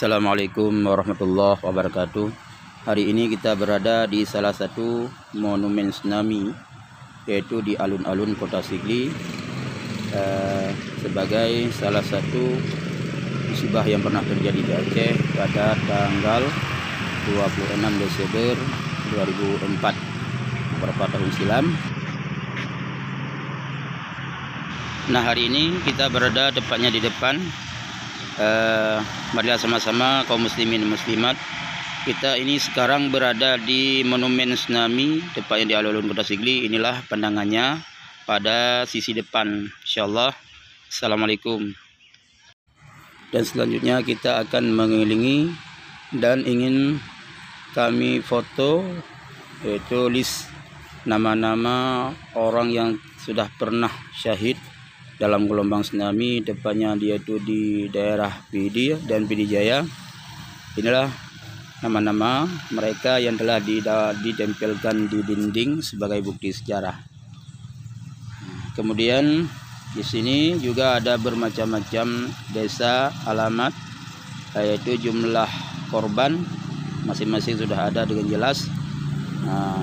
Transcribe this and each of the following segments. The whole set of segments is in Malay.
Assalamualaikum warahmatullahi wabarakatuh. Hari ini kita berada di salah satu monumen tsunami, yaitu di alun-alun Kota Sigli, sebagai salah satu musibah yang pernah terjadi di Aceh pada tanggal 26 Desember 2004, beberapa tahun silam. Nah, hari ini kita berada tepatnya di depan. Marilah sama-sama kaum muslimin dan muslimat. Kita ini sekarang berada di monumen tsunami, tepatnya di alun-alun Kota Sigli. Inilah pandangannya pada sisi depan, insyaallah. Assalamualaikum. Dan selanjutnya kita akan mengelilingi dan ingin kami foto, yaitu list nama-nama orang yang sudah pernah syahid dalam gelombang tsunami, tepatnya dia itu di daerah PD dan PD Jaya. Inilah nama-nama mereka yang telah ditempelkan di dinding sebagai bukti sejarah. Kemudian di sini juga ada bermacam-macam desa, alamat, yaitu jumlah korban masing-masing sudah ada dengan jelas,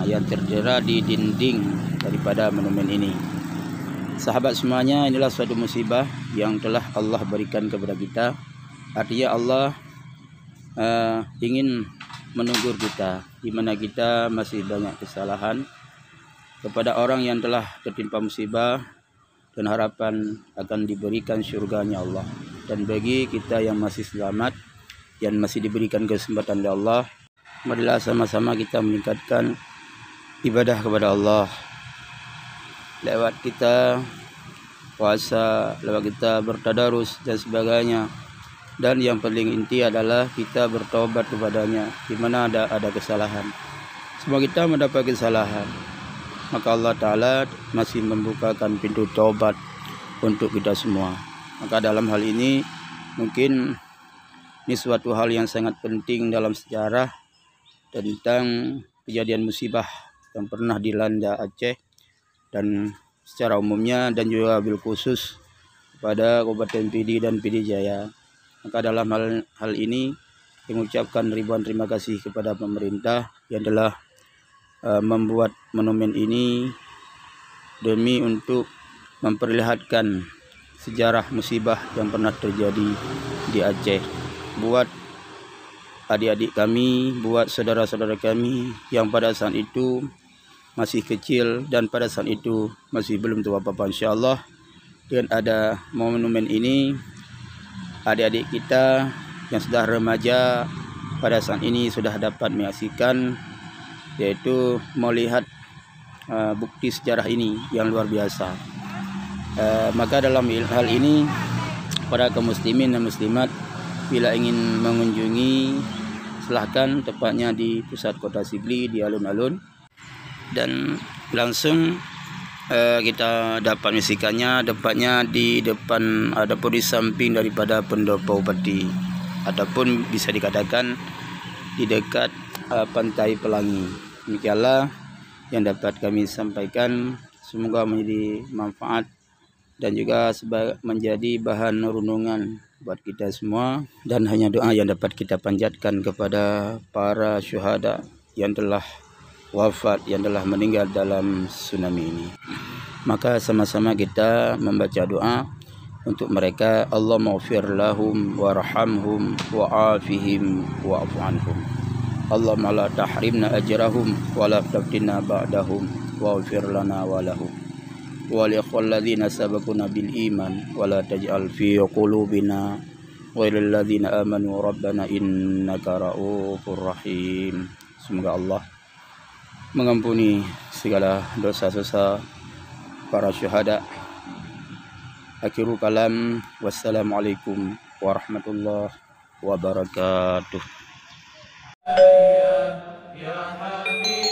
yang terdera di dinding daripada monumen ini. Sahabat semuanya, inilah suatu musibah yang telah Allah berikan kepada kita. Artinya Allah ingin menegur kita, di mana kita masih banyak kesalahan kepada orang yang telah tertimpa musibah, dan harapan akan diberikan surganya Allah. Dan bagi kita yang masih selamat, yang masih diberikan kesempatan oleh Allah, marilah sama-sama kita meningkatkan ibadah kepada Allah lewat kita puasa, lewat kita bertadarus dan sebagainya. Dan yang paling inti adalah kita bertobat kepadanya di mana ada kesalahan. Semua kita mendapat kesalahan, maka Allah Ta'ala masih membukakan pintu taubat untuk kita semua. Maka dalam hal ini mungkin ini suatu hal yang sangat penting dalam sejarah tentang kejadian musibah yang pernah dilanda Aceh, dan secara umumnya dan juga bil khusus pada Kabupaten PD dan PD Jaya. Maka dalam hal ini mengucapkan ribuan terima kasih kepada pemerintah yang telah membuat monumen ini demi untuk memperlihatkan sejarah musibah yang pernah terjadi di Aceh. Buat adik-adik kami, buat saudara-saudara kami yang pada saat itu masih kecil dan pada saat itu masih belum tahu apa-apa, insyaallah dengan ada monumen ini, adik-adik kita yang sudah remaja pada saat ini sudah dapat menyaksikan, yaitu melihat bukti sejarah ini yang luar biasa. Maka dalam hal ini para kaum muslimin dan muslimat, bila ingin mengunjungi, silahkan, tepatnya di pusat Kota Sigli, di alun-alun, dan langsung kita dapat menyaksikannya tepatnya di depan ataupun di samping daripada pendopo Bupati, ataupun bisa dikatakan di dekat Pantai Pelangi. Demikianlah yang dapat kami sampaikan. Semoga menjadi manfaat dan juga menjadi bahan renungan buat kita semua, dan hanya doa yang dapat kita panjatkan kepada para syuhada yang telah wafat, yang telah meninggal dalam tsunami ini. Maka sama-sama kita membaca doa untuk mereka. Allahumma ighfir lahum warhamhum wa'afihim wa'fu anhum. Allahumma la tahrimna ajrahum wa la taftinna ba'dahum waghfir lana wa lahum wa li ikhwal ladzina sabaquna bil iman wa la taj'al fi qulubina ghairil ladzina amanu rabbana innaka ra'ufur rahim. Semoga Allah mengampuni segala dosa-dosa para syuhada. Akhirul kalam, wassalamualaikum warahmatullahi wabarakatuh. Ya Habib